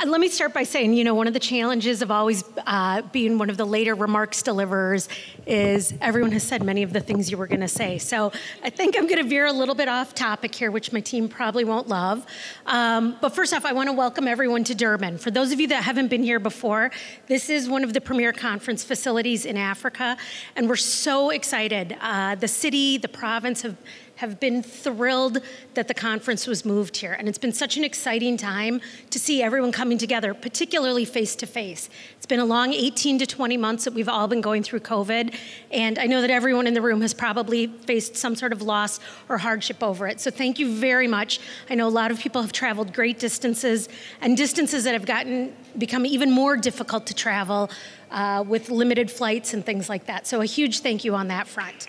Let me start by saying, one of the challenges of always being one of the later remarks deliverers is everyone has said many of the things you were going to say. So I think I'm going to veer a little bit off topic here, which my team probably won't love. But first off, I want to welcome everyone to Durban. For those of you that haven't been here before, this is one of the premier conference facilities in Africa, and we're so excited. The city, the province have been thrilled that the conference was moved here. And it's been such an exciting time to see everyone coming together, particularly face to face. It's been a long 18 to 20 months that we've all been going through COVID. And I know that everyone in the room has probably faced some sort of loss or hardship over it. So thank you very much. I know a lot of people have traveled great distances and distances that have become even more difficult to travel with limited flights and things like that. So a huge thank you on that front.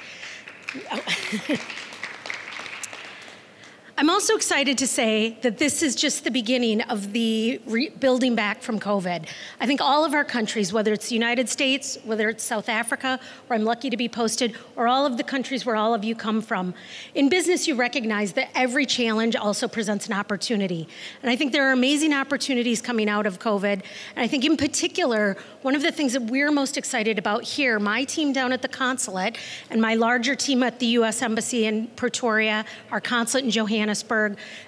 I'm also excited to say that this is just the beginning of the building back from COVID. I think all of our countries, whether it's the United States, whether it's South Africa, where I'm lucky to be posted, or all of the countries where all of you come from, in business you recognize that every challenge also presents an opportunity. And I think there are amazing opportunities coming out of COVID. And I think in particular, one of the things that we're most excited about here, my team down at the consulate and my larger team at the US Embassy in Pretoria, our consulate in Johannesburg,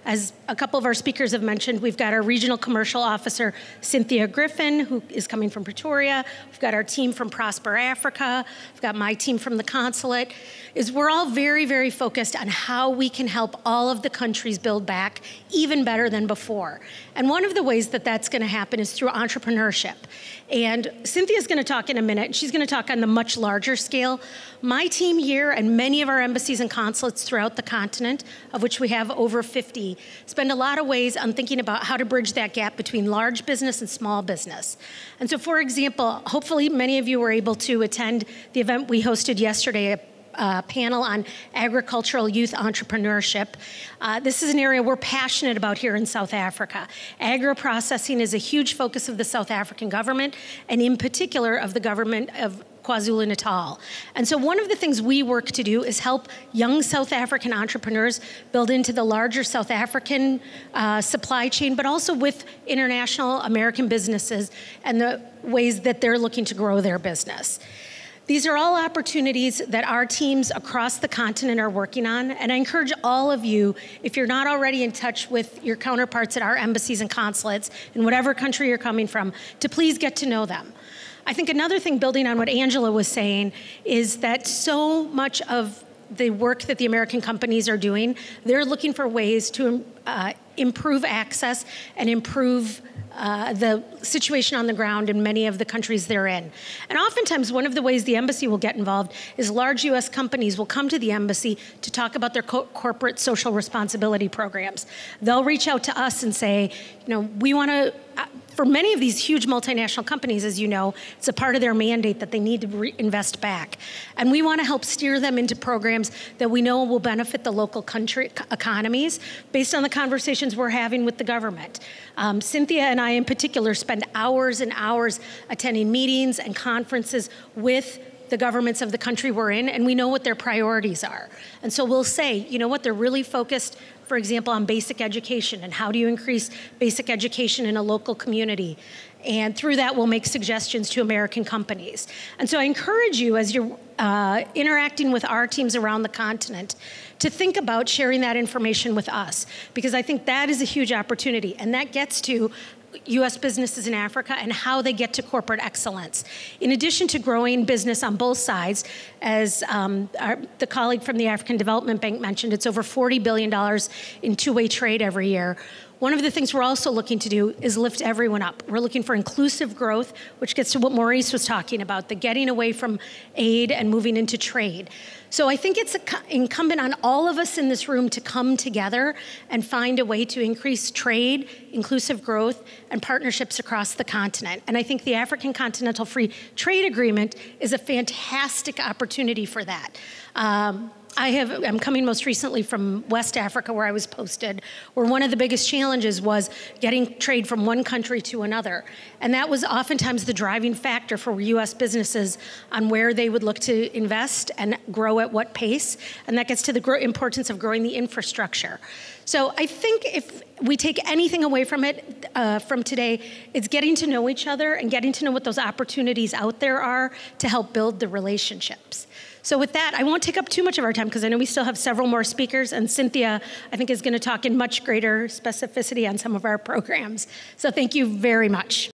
as a couple of our speakers have mentioned, we've got our regional commercial officer, Cynthia Griffin, who is coming from Pretoria. We've got our team from Prosper Africa. We've got my team from the consulate. We're all very, very focused on how we can help all of the countries build back even better than before. And one of the ways that that's going to happen is through entrepreneurship. And Cynthia's going to talk in a minute, and she's going to talk on the much larger scale. My team here and many of our embassies and consulates throughout the continent, of which we have over 50, spend a lot of ways on thinking about how to bridge that gap between large business and small business. And so, for example, hopefully many of you were able to attend the event we hosted yesterday, a panel on agricultural youth entrepreneurship. This is an area we're passionate about here in South Africa. Agro-processing is a huge focus of the South African government, and in particular of the government of KwaZulu-Natal. And so one of the things we work to do is help young South African entrepreneurs build into the larger South African supply chain, but also with international American businesses and the ways that they're looking to grow their business. These are all opportunities that our teams across the continent are working on, and I encourage all of you, if you're not already in touch with your counterparts at our embassies and consulates in whatever country you're coming from, to please get to know them. I think another thing, building on what Angela was saying, is that so much of the work that the American companies are doing, they're looking for ways to improve access and improve the situation on the ground in many of the countries they're in. And oftentimes, one of the ways the embassy will get involved is large US companies will come to the embassy to talk about their corporate social responsibility programs. They'll reach out to us and say, we want to, for many of these huge multinational companies, as you know, it's a part of their mandate that they need to invest back. And we want to help steer them into programs that we know will benefit the local country economies based on the conversations we're having with the government. Cynthia and I in particular spend hours and hours attending meetings and conferences with the governments of the country we're in, and we know what their priorities are. And so we'll say, they're really focused, for example, on basic education and how do you increase basic education in a local community. And through that, we'll make suggestions to American companies. And so I encourage you, as you're interacting with our teams around the continent, to think about sharing that information with us, because I think that is a huge opportunity, and that gets to US businesses in Africa and how they get to corporate excellence. In addition to growing business on both sides, as the colleague from the African Development Bank mentioned, it's over $40 billion in two-way trade every year. One of the things we're also looking to do is lift everyone up. We're looking for inclusive growth, which gets to what Maurice was talking about, the getting away from aid and moving into trade. So I think it's incumbent on all of us in this room to come together and find a way to increase trade, inclusive growth, and partnerships across the continent. And I think the African Continental Free Trade Agreement is a fantastic opportunity for that. I'm coming most recently from West Africa, where I was posted, where one of the biggest challenges was getting trade from one country to another. And that was oftentimes the driving factor for U.S. businesses on where they would look to invest and grow at what pace. And that gets to the importance of growing the infrastructure. So I think if we take anything away from it, from today, it's getting to know each other and getting to know what those opportunities out there are to help build the relationships. So with that, I won't take up too much of our time because I know we still have several more speakers, and Cynthia, I think, is going to talk in much greater specificity on some of our programs. So thank you very much.